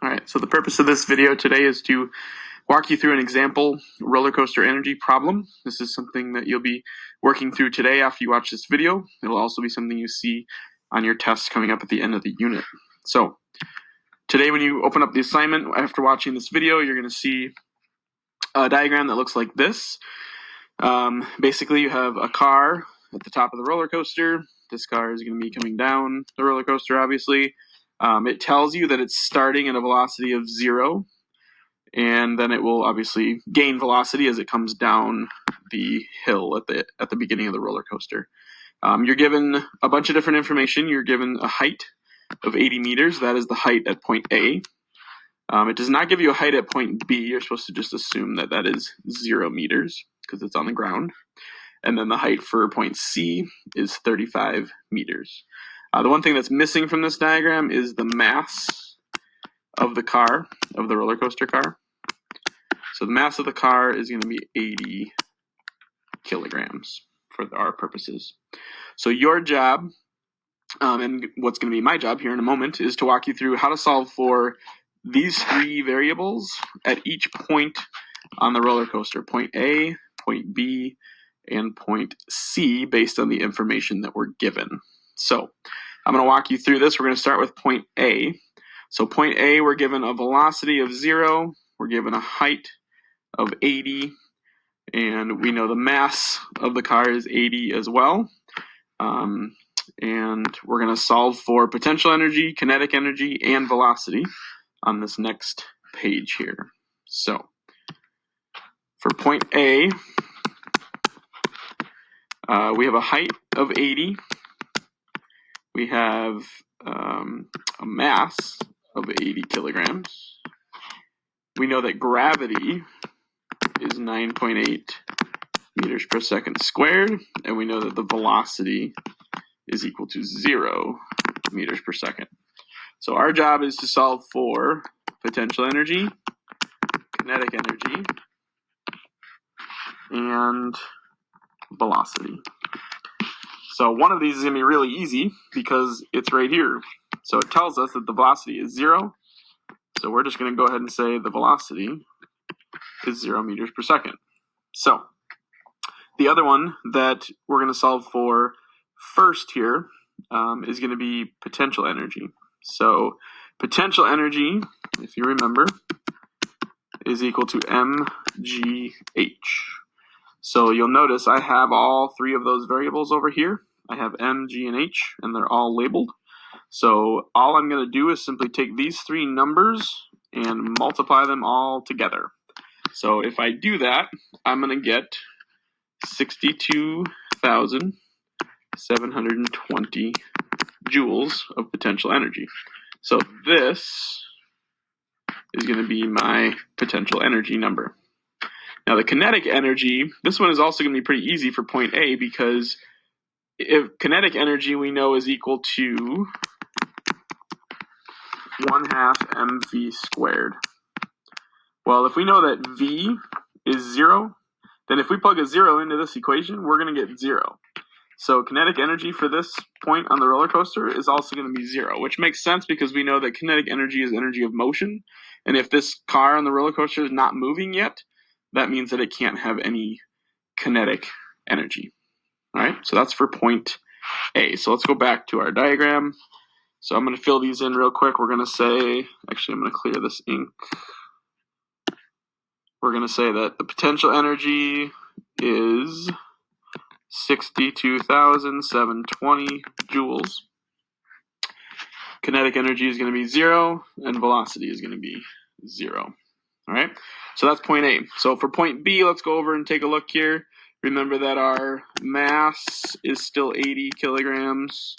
Alright, so the purpose of this video today is to walk you through an example roller coaster energy problem. This is something that you'll be working through today after you watch this video. It'll also be something you see on your test coming up at the end of the unit. So today when you open up the assignment after watching this video, you're going to see a diagram that looks like this. Basically you have a car at the top of the roller coaster. This car is going to be coming down the roller coaster, obviously. It tells you that it's starting at a velocity of 0, and then it will obviously gain velocity as it comes down the hill at the beginning of the roller coaster. You're given a bunch of different information. You're given a height of 80 meters. That is the height at point A. It does not give you a height at point B. You're supposed to just assume that that is 0 meters because it's on the ground. And then the height for point C is 35 meters. The one thing that's missing from this diagram is the mass of the car, of the roller coaster car. So the mass of the car is going to be 80 kilograms for our purposes. So your job, and what's going to be my job here in a moment, is to walk you through how to solve for these three variables at each point on the roller coaster. Point A, point B, and point C based on the information that we're given. So I'm going to walk you through this. We're going to start with point A. So point A, we're given a velocity of 0, we're given a height of 80, and we know the mass of the car is 80 as well. And we're going to solve for potential energy, kinetic energy, and velocity on this next page here. So for point A, we have a height of 80. We have a mass of 80 kilograms. We know that gravity is 9.8 meters per second squared, and we know that the velocity is equal to 0 meters per second. So our job is to solve for potential energy, kinetic energy, and velocity. So one of these is going to be really easy because it's right here. So it tells us that the velocity is 0. So we're just going to go ahead and say the velocity is 0 meters per second. So the other one that we're going to solve for first here is going to be potential energy. So potential energy, if you remember, is equal to mgh. So you'll notice I have all three of those variables over here. I have m, g, and h, and they're all labeled. So all I'm going to do is simply take these three numbers and multiply them all together. So if I do that, I'm going to get 62,720 joules of potential energy. So this is going to be my potential energy number. Now the kinetic energy, this one is also going to be pretty easy for point A because if kinetic energy we know is equal to 1/2 mv squared. Well, if we know that v is 0, then if we plug a 0 into this equation, we're going to get 0. So kinetic energy for this point on the roller coaster is also going to be 0, which makes sense because we know that kinetic energy is energy of motion. And if this car on the roller coaster is not moving yet, that means that it can't have any kinetic energy. All right, so that's for point A. So let's go back to our diagram. So I'm going to fill these in real quick. We're going to say, actually I'm going to clear this ink. We're going to say that the potential energy is 62,720 joules. Kinetic energy is going to be 0, and velocity is going to be 0. All right, so that's point A. So for point B, let's go over and take a look here. Remember that our mass is still 80 kilograms.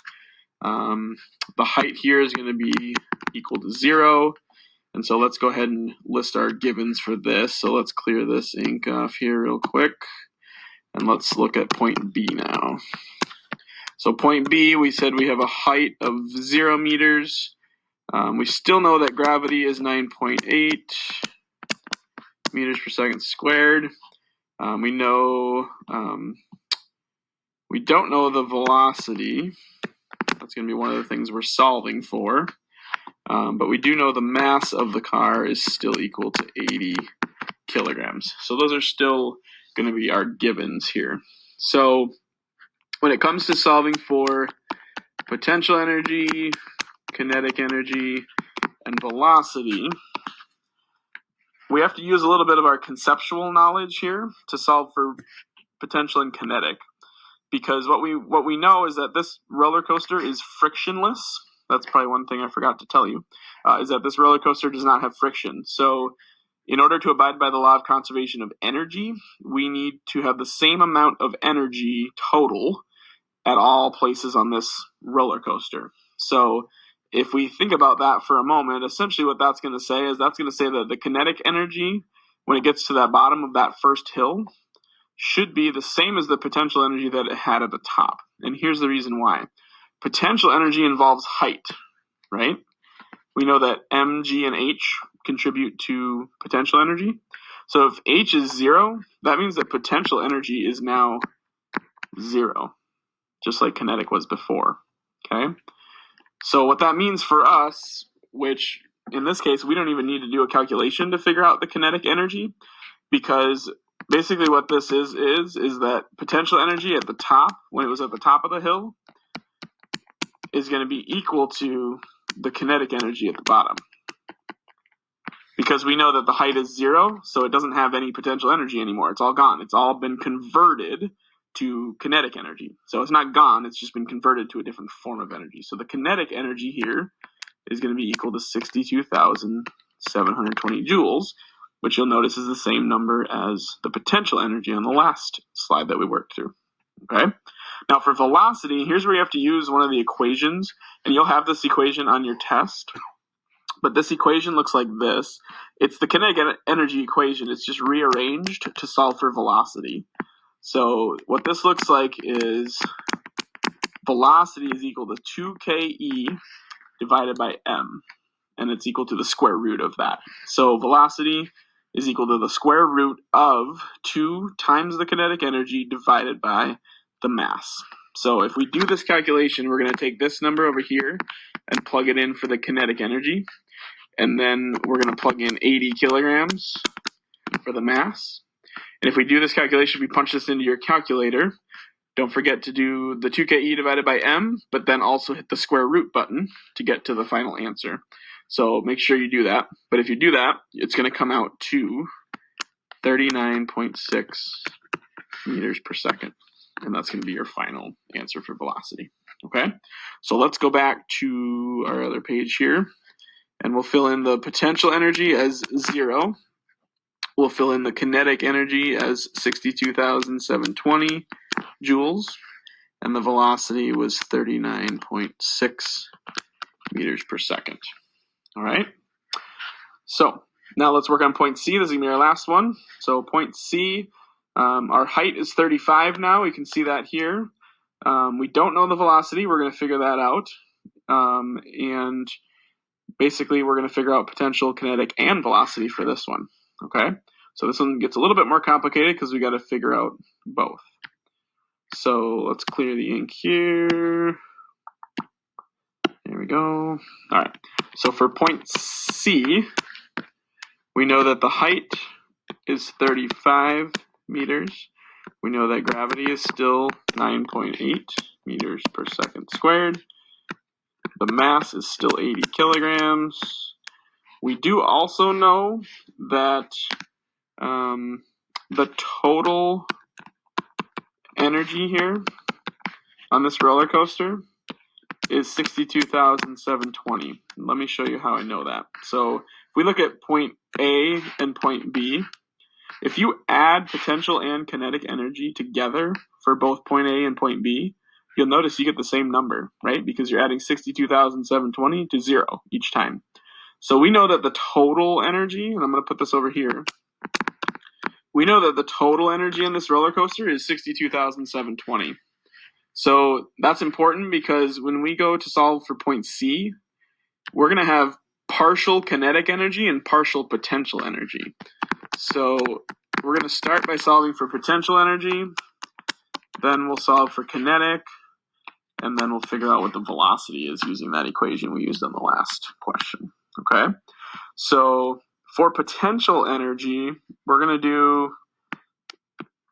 The height here is going to be equal to 0. And so let's go ahead and list our givens for this. So let's clear this ink off here real quick. And let's look at point B now. So point B, we said we have a height of 0 meters. We still know that gravity is 9.8 meters per second squared. We know, we don't know the velocity. That's going to be one of the things we're solving for. But we do know the mass of the car is still equal to 80 kilograms. So those are still going to be our givens here. So when it comes to solving for potential energy, kinetic energy, and velocity, we have to use a little bit of our conceptual knowledge here to solve for potential and kinetic. Because what we know is that this roller coaster is frictionless. That's probably one thing I forgot to tell you, is that this roller coaster does not have friction. So in order to abide by the law of conservation of energy, we need to have the same amount of energy total at all places on this roller coaster. So if we think about that for a moment, essentially what that's going to say is that's going to say that the kinetic energy, when it gets to that bottom of that first hill, should be the same as the potential energy that it had at the top. And here's the reason why. Potential energy involves height, right? We know that m, g, and h contribute to potential energy. So if h is 0, that means that potential energy is now 0, just like kinetic was before, okay? So what that means for us, which in this case, we don't even need to do a calculation to figure out the kinetic energy, because basically what this is that potential energy at the top, when it was at the top of the hill, is going to be equal to the kinetic energy at the bottom. Because we know that the height is 0, so it doesn't have any potential energy anymore. It's all gone. It's all been converted to kinetic energy. So it's not gone, it's just been converted to a different form of energy. So the kinetic energy here is going to be equal to 62,720 joules, which you'll notice is the same number as the potential energy on the last slide that we worked through. Okay? Now for velocity, here's where you have to use one of the equations, and you'll have this equation on your test. But this equation looks like this. It's the kinetic energy equation. It's just rearranged to solve for velocity. So what this looks like is velocity is equal to 2ke divided by m, and it's equal to the square root of that. So velocity is equal to the square root of 2 times the kinetic energy divided by the mass. So if we do this calculation, we're going to take this number over here and plug it in for the kinetic energy. And then we're going to plug in 80 kilograms for the mass. And if we do this calculation, we punch this into your calculator. Don't forget to do the 2ke divided by m, but then also hit the square root button to get to the final answer. So make sure you do that. But if you do that, it's going to come out to 39.6 meters per second. And that's going to be your final answer for velocity. Okay? So let's go back to our other page here. And we'll fill in the potential energy as 0. We'll fill in the kinetic energy as 62,720 joules. And the velocity was 39.6 meters per second. All right. So now let's work on point C. This is going to be our last one. So point C, our height is 35 now. We can see that here. We don't know the velocity. We're going to figure that out. And basically, we're going to figure out potential, kinetic, and velocity for this one, okay? So this one gets a little bit more complicated because we got to figure out both. So let's clear the ink here. There we go. All right. So for point C, we know that the height is 35 meters. We know that gravity is still 9.8 meters per second squared. The mass is still 80 kilograms. We do also know that the total energy here on this roller coaster is 62,720. Let me show you how I know that. So if we look at point A and point B, if you add potential and kinetic energy together for both point A and point B, you'll notice you get the same number, right? Because you're adding 62,720 to 0 each time. So we know that the total energy, and I'm going to put this over here, we know that the total energy in this roller coaster is 62,720. So that's important because when we go to solve for point C, we're going to have partial kinetic energy and partial potential energy. So we're going to start by solving for potential energy, then we'll solve for kinetic, and then we'll figure out what the velocity is using that equation we used on the last question. Okay, so for potential energy, we're going to do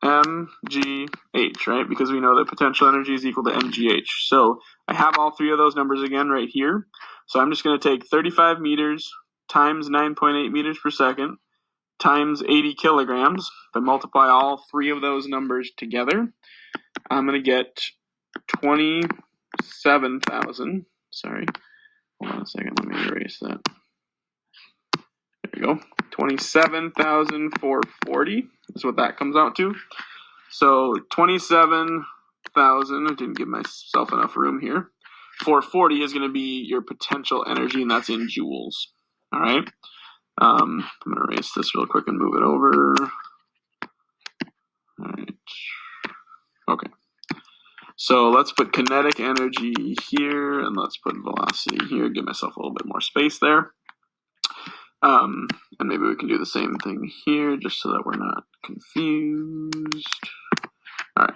mgh, right? Because we know that potential energy is equal to mgh. So I have all three of those numbers again right here. So I'm just going to take 35 meters times 9.8 meters per second times 80 kilograms. If I multiply all three of those numbers together, I'm going to get 27,000. Sorry, hold on a second. Let me erase that. There we go. 27,440 is what that comes out to. So 27,000, I didn't give myself enough room here. 440 is going to be your potential energy, and that's in joules. All right. I'm going to erase this real quick and move it over. All right. Okay. So let's put kinetic energy here, and let's put velocity here. Give myself a little bit more space there. And maybe we can do the same thing here, just so that we're not confused. All right.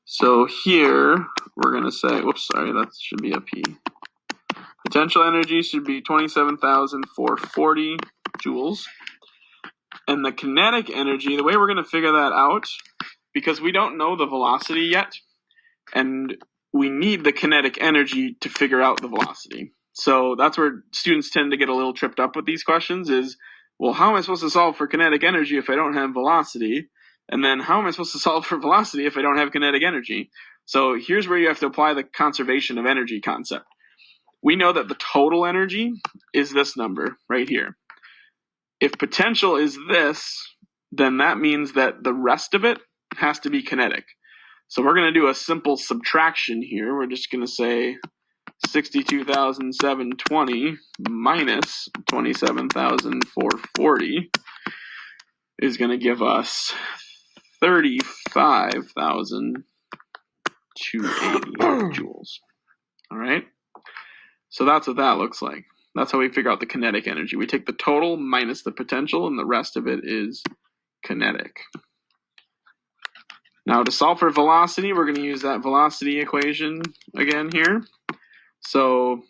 So here, we're going to say, whoops, sorry, that should be a P. Potential energy should be 27,440 joules. And the kinetic energy, the way we're going to figure that out, because we don't know the velocity yet, and we need the kinetic energy to figure out the velocity. So that's where students tend to get a little tripped up with these questions is, well, how am I supposed to solve for kinetic energy if I don't have velocity? And then how am I supposed to solve for velocity if I don't have kinetic energy? So here's where you have to apply the conservation of energy concept. We know that the total energy is this number right here. If potential is this, then that means that the rest of it has to be kinetic. So we're going to do a simple subtraction here. We're just going to say 62,720 minus 27,440 is going to give us 35,280 joules. All right. So that's what that looks like. That's how we figure out the kinetic energy. We take the total minus the potential, and the rest of it is kinetic. Now to solve for velocity, we're going to use that velocity equation again here. So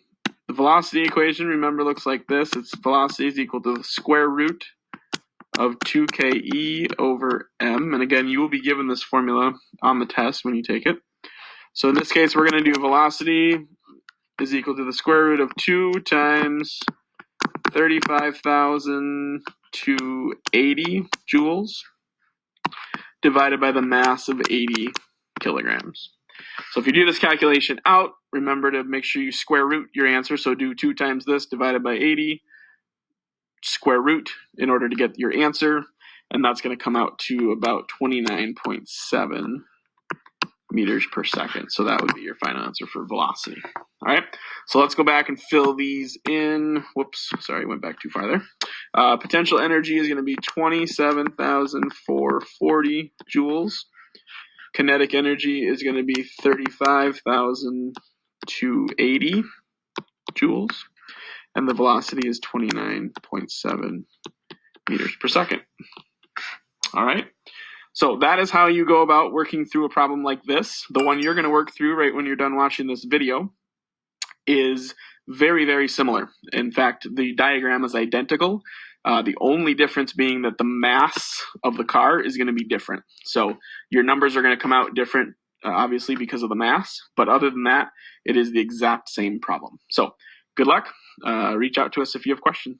the velocity equation, remember, looks like this. Its velocity is equal to the square root of 2ke over m. And again, you will be given this formula on the test when you take it. So in this case, we're going to do velocity is equal to the square root of 2 times 35,280 joules divided by the mass of 80 kilograms. So if you do this calculation out, remember to make sure you square root your answer. So do 2 times this divided by 80 square root in order to get your answer. And that's going to come out to about 29.7 meters per second. So that would be your final answer for velocity. All right, so let's go back and fill these in. Whoops, sorry, went back too far there. Potential energy is going to be 27,440 joules. Kinetic energy is going to be 35,280 joules. And the velocity is 29.7 meters per second. All right. So that is how you go about working through a problem like this. The one you're going to work through right when you're done watching this video is very, very similar. In fact, the diagram is identical. The only difference being that the mass of the car is going to be different. So your numbers are going to come out different, obviously, because of the mass. But other than that, it is the exact same problem. So good luck. Reach out to us if you have questions.